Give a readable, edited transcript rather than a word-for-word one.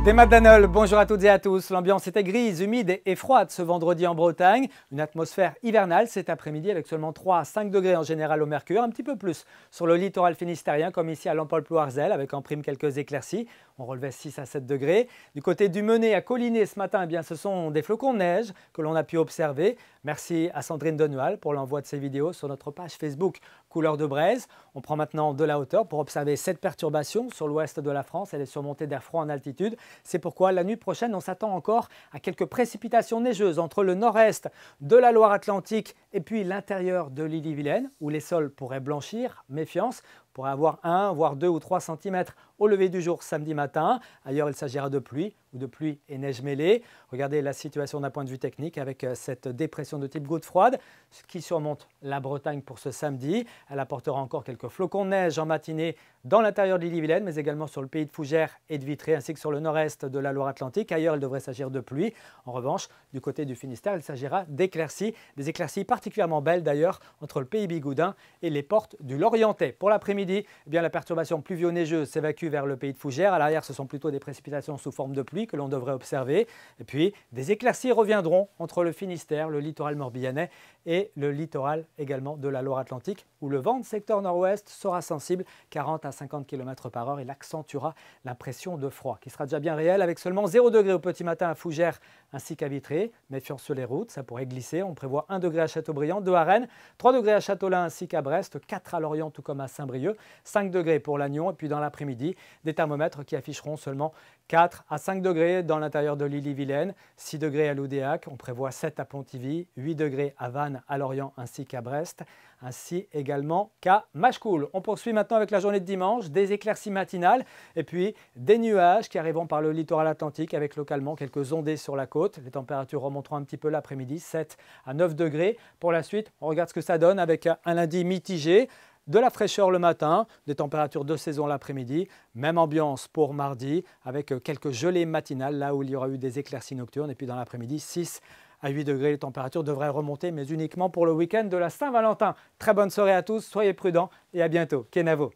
Des Madanol, bonjour à toutes et à tous. L'ambiance était grise, humide et froide ce vendredi en Bretagne. Une atmosphère hivernale cet après-midi avec seulement 3 à 5 degrés en général au mercure. Un petit peu plus sur le littoral finistérien comme ici à Lampol-Plouarzel avec en prime quelques éclaircies. On relevait 6 à 7 degrés. Du côté du Menet à Collinet ce matin, eh bien, ce sont des flocons de neige que l'on a pu observer. Merci à Sandrine Denual pour l'envoi de ces vidéos sur notre page Facebook Couleur de Braise. On prend maintenant de la hauteur pour observer cette perturbation sur l'ouest de la France. Elle est surmontée d'air froid en altitude. C'est pourquoi la nuit prochaine, on s'attend encore à quelques précipitations neigeuses entre le nord-est de la Loire-Atlantique et puis l'intérieur de l'Ille-et-Vilaine où les sols pourraient blanchir. Méfiance, on pourrait avoir 1, voire 2 ou 3 cm au lever du jour samedi matin. Ailleurs, il s'agira de pluie ou de pluie et neige mêlée. Regardez la situation d'un point de vue technique avec cette dépression de type goutte froide qui surmonte la Bretagne pour ce samedi. Elle apportera encore quelques flocons de neige en matinée dans l'intérieur de l'Ille-et-Vilaine, mais également sur le pays de Fougères et de Vitré, ainsi que sur le nord-est de la Loire-Atlantique. Ailleurs, il devrait s'agir de pluie. En revanche, du côté du Finistère, il s'agira d'éclaircies, des éclaircies particulièrement belles d'ailleurs entre le pays bigoudin et les portes du Lorientais. Pour l'après-midi, eh bien, la perturbation pluvio-neigeuse s'évacue vers le pays de Fougères. À l'arrière, ce sont plutôt des précipitations sous forme de pluie que l'on devrait observer. Et puis, des éclaircies reviendront entre le Finistère, le littoral morbihanais et le littoral également de la Loire-Atlantique, où le vent de secteur nord-ouest sera sensible, 40 à 50 km par heure. Il accentuera l'impression de froid, qui sera déjà bien réelle, avec seulement 0 degré au petit matin à Fougères ainsi qu'à Vitré. Méfiance sur les routes, ça pourrait glisser. On prévoit 1 degré à Châteaubriand, 2 à Rennes, 3 degrés à Châteaulin ainsi qu'à Brest, 4 à Lorient tout comme à Saint-Brieuc, 5 degrés pour Lannion. Et puis dans l'après-midi, des thermomètres qui afficheront seulement 4 à 5 degrés dans l'intérieur de l'Ille-et-Vilaine, 6 degrés à Loudéac, on prévoit 7 à Pontivy, 8 degrés à Vannes, à Lorient ainsi qu'à Brest, ainsi également qu'à Machecoul. On poursuit maintenant avec la journée de dimanche, des éclaircies matinales et puis des nuages qui arriveront par le littoral atlantique avec localement quelques ondées sur la côte. Les températures remonteront un petit peu l'après-midi, 7 à 9 degrés. Pour la suite, on regarde ce que ça donne avec un lundi mitigé. De la fraîcheur le matin, des températures de saison l'après-midi, même ambiance pour mardi avec quelques gelées matinales là où il y aura eu des éclaircies nocturnes et puis dans l'après-midi 6 à 8 degrés, les températures devraient remonter mais uniquement pour le week-end de la Saint-Valentin. Très bonne soirée à tous, soyez prudents et à bientôt. Kenavo.